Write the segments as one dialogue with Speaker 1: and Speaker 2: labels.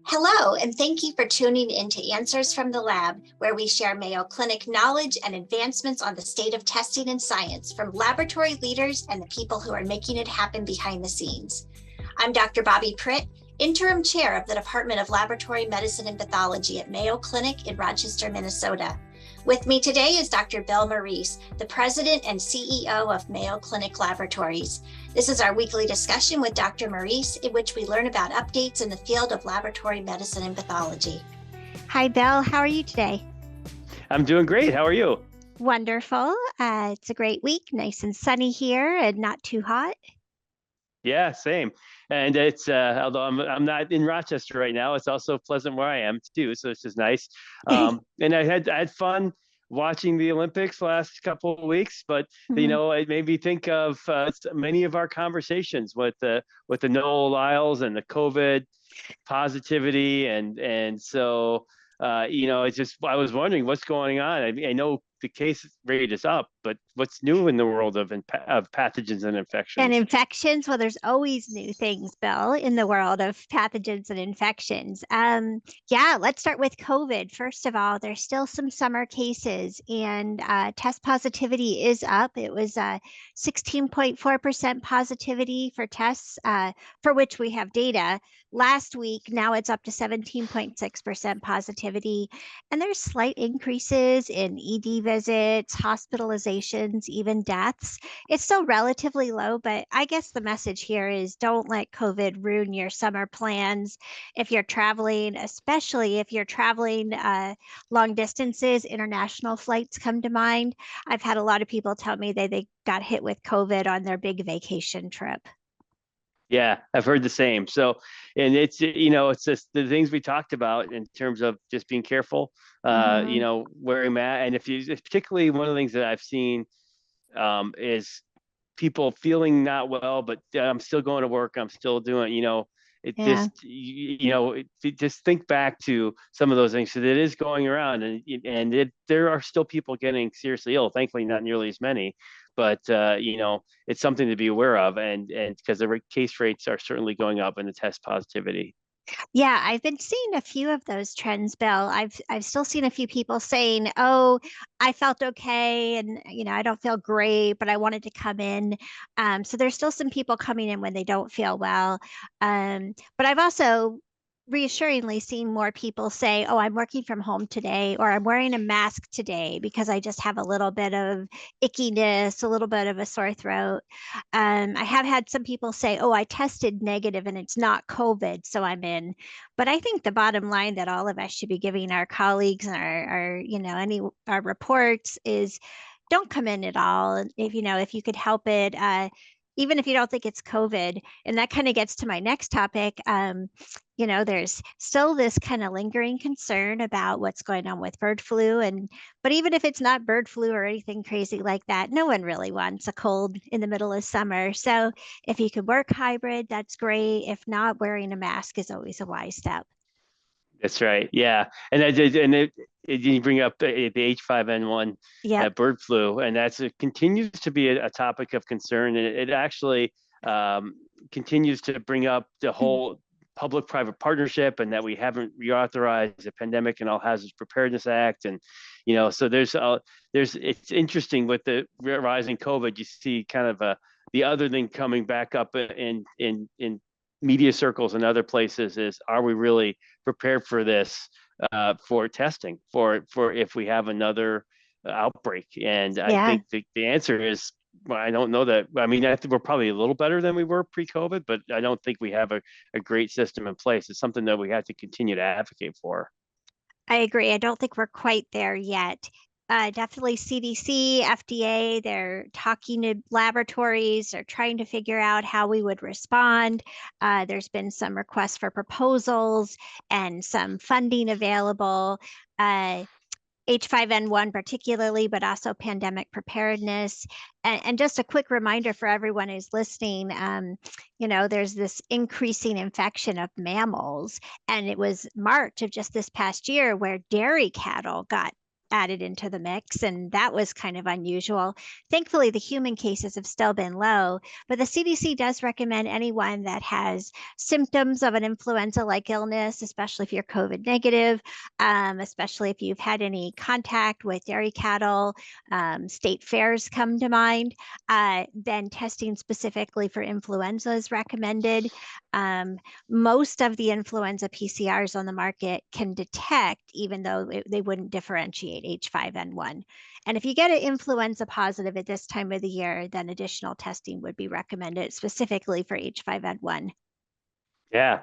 Speaker 1: Hello, and thank you for tuning in to Answers from the Lab, where we share Mayo Clinic knowledge and advancements on the state of testing and science from laboratory leaders and the people who are making it happen behind the scenes. I'm Dr. Bobbi Pritt, Interim Chair of the Department of Laboratory Medicine and Pathology at Mayo Clinic in Rochester, Minnesota. With me today is Dr. Bill Morice, the President and CEO of Mayo Clinic Laboratories. This is our weekly discussion with Dr. Morice, in which we learn about updates in the field of laboratory medicine and pathology.
Speaker 2: Hi, Bill. How are you today?
Speaker 3: I'm doing great. How are you?
Speaker 2: Wonderful. It's a great week, nice and sunny here and not too hot.
Speaker 3: Yeah, same. And it's although I'm not in Rochester right now, it's also pleasant where I am too, so it's just nice. And I had fun watching the Olympics last couple of weeks, but it made me think of many of our conversations with the Noel Lyles and the COVID positivity, and so it's just I was wondering what's going on. I know the case rate is up, but what's new in the world of pathogens and infections?
Speaker 2: And infections, well, there's always new things, Bill, in the world of pathogens and infections. Let's start with COVID. First of all, there's still some summer cases, and test positivity is up. It was 16.4% positivity for tests for which we have data last week. Now it's up to 17.6% positivity. And there's slight increases in ED visits, hospitalizations, even deaths. It's still relatively low, but I guess the message here is don't let COVID ruin your summer plans. If you're traveling, especially if you're traveling long distances, international flights come to mind. I've had a lot of people tell me that they got hit with COVID on their big vacation trip.
Speaker 3: Yeah, I've heard the same. So, and it's just the things we talked about in terms of just being careful, wearing mask. And particularly one of the things that I've seen is people feeling not well, but I'm still going to work. I'm still doing, just think back to some of those things. So it is going around, and there are still people getting seriously ill. Thankfully, not nearly as many, but it's something to be aware of, and because the case rates are certainly going up and the test positivity.
Speaker 2: Yeah, I've been seeing a few of those trends, Bill. I've still seen a few people saying, "Oh, I felt okay, and I don't feel great, but I wanted to come in." So there's still some people coming in when they don't feel well. But I've also reassuringly seen more people say, "Oh, I'm working from home today," or "I'm wearing a mask today because I just have a little bit of ickiness, a little bit of a sore throat." I have had some people say, "Oh, I tested negative and it's not COVID, so I'm in." But I think the bottom line that all of us should be giving our colleagues and our reports is don't come in at all. If you could help it, even if you don't think it's COVID. And that kind of gets to my next topic. There's still this kind of lingering concern about what's going on with bird flu. But even if it's not bird flu or anything crazy like that, no one really wants a cold in the middle of summer. So if you could work hybrid, that's great. If not, wearing a mask is always a wise step.
Speaker 3: That's right. Yeah. And you bring up the H5N1 bird flu, and it continues to be a topic of concern. And it actually continues to bring up the whole public-private partnership, and that we haven't reauthorized the Pandemic and All Hazards Preparedness Act. And, so it's interesting with the rising COVID, you see kind of the other thing coming back up in media circles and other places is, are we really prepared for this, for testing, for if we have another outbreak? And I think the answer is, well, I don't know that. I mean, I think we're probably a little better than we were pre-COVID, but I don't think we have a great system in place. It's something that we have to continue to advocate for.
Speaker 2: I agree. I don't think we're quite there yet. Definitely CDC, FDA, they're talking to laboratories, they're trying to figure out how we would respond. There's been some requests for proposals and some funding available. H5N1 particularly, but also pandemic preparedness. And just a quick reminder for everyone who's listening, there's this increasing infection of mammals. And it was March of just this past year where dairy cattle got added into the mix, and that was kind of unusual. Thankfully, the human cases have still been low, but the CDC does recommend anyone that has symptoms of an influenza-like illness, especially if you're COVID negative, especially if you've had any contact with dairy cattle, state fairs come to mind, then testing specifically for influenza is recommended. Most of the influenza PCRs on the market can detect, even though they wouldn't differentiate H5N1. And if you get an influenza positive at this time of the year, then additional testing would be recommended specifically for H5N1.
Speaker 3: Yeah.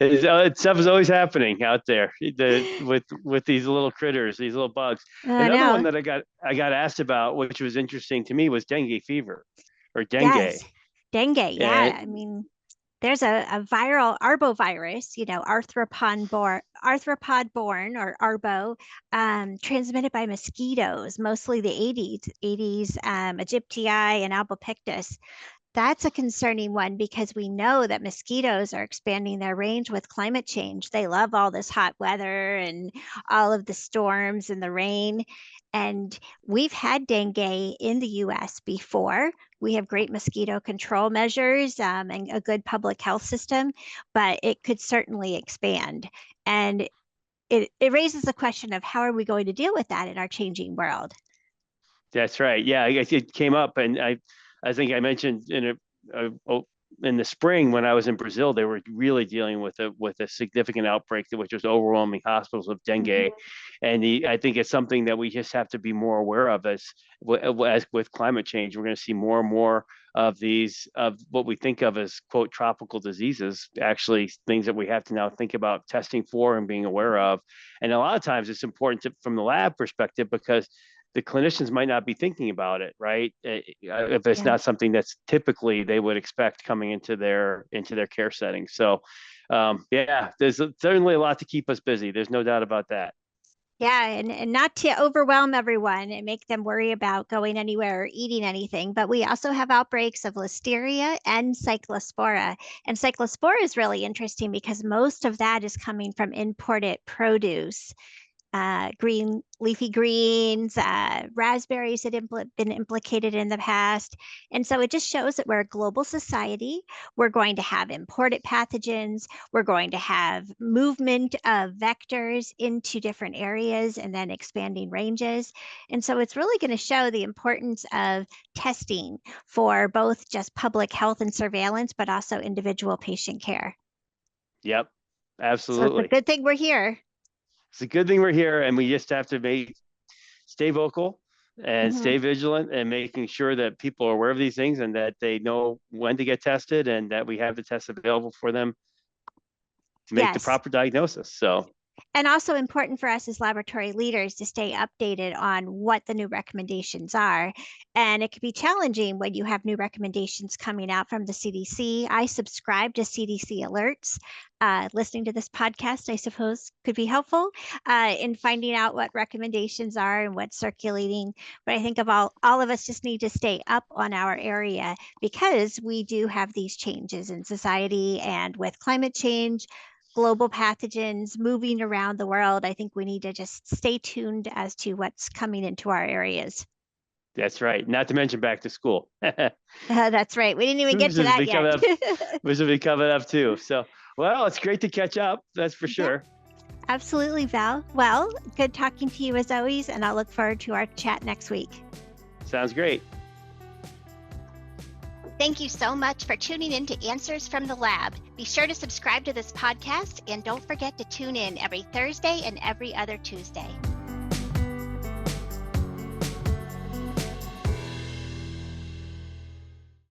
Speaker 3: Stuff is always happening out there with these little critters, these little bugs. Another one that I got asked about, which was interesting to me, was dengue fever or dengue.
Speaker 2: Yes, dengue. Yeah, I mean, there's a viral arbovirus, arthropod-borne or arbo, transmitted by mosquitoes, mostly the Aedes aegypti and albopictus. That's a concerning one because we know that mosquitoes are expanding their range with climate change. They love all this hot weather and all of the storms and the rain. And we've had dengue in the US before. We have great mosquito control measures and a good public health system, but it could certainly expand. And it raises the question of how are we going to deal with that in our changing world?
Speaker 3: That's right. Yeah, it came up, and I think I mentioned in the spring when I was in Brazil, they were really dealing with a significant outbreak, which was overwhelming hospitals with dengue. Mm-hmm. And I think it's something that we just have to be more aware of as with climate change. We're going to see more and more of these, of what we think of as, quote, tropical diseases, actually things that we have to now think about testing for and being aware of. And a lot of times it's important from the lab perspective because the clinicians might not be thinking about it, right? If it's not something that's typically they would expect coming into their care setting. So, there's certainly a lot to keep us busy. There's no doubt about that.
Speaker 2: Yeah, and not to overwhelm everyone and make them worry about going anywhere or eating anything, but we also have outbreaks of listeria and cyclospora. And cyclospora is really interesting because most of that is coming from imported produce. Green leafy greens, raspberries had been implicated in the past. And so it just shows that we're a global society. We're going to have imported pathogens. We're going to have movement of vectors into different areas and then expanding ranges. And so it's really going to show the importance of testing for both just public health and surveillance, but also individual patient care.
Speaker 3: Yep, absolutely.
Speaker 2: So it's a good thing we're here.
Speaker 3: It's a good thing we're here, and we just have to stay vocal and stay vigilant and making sure that people are aware of these things and that they know when to get tested and that we have the tests available for them to make the proper diagnosis. So.
Speaker 2: And also important for us as laboratory leaders to stay updated on what the new recommendations are. And it can be challenging when you have new recommendations coming out from the CDC. I subscribe to CDC alerts. Listening to this podcast, I suppose, could be helpful in finding out what recommendations are and what's circulating. But I think all of us just need to stay up on our area because we do have these changes in society, and with climate change, global pathogens moving around the world, I think we need to just stay tuned as to what's coming into our areas.
Speaker 3: That's right. Not to mention back to school.
Speaker 2: That's right. We didn't even get to that yet.
Speaker 3: Which will be coming up too. So, well, it's great to catch up. That's for sure.
Speaker 2: Yeah, absolutely, Val. Well, good talking to you as always, and I'll look forward to our chat next week.
Speaker 3: Sounds great.
Speaker 1: Thank you so much for tuning in to Answers from the Lab. Be sure to subscribe to this podcast and don't forget to tune in every Thursday and every other Tuesday.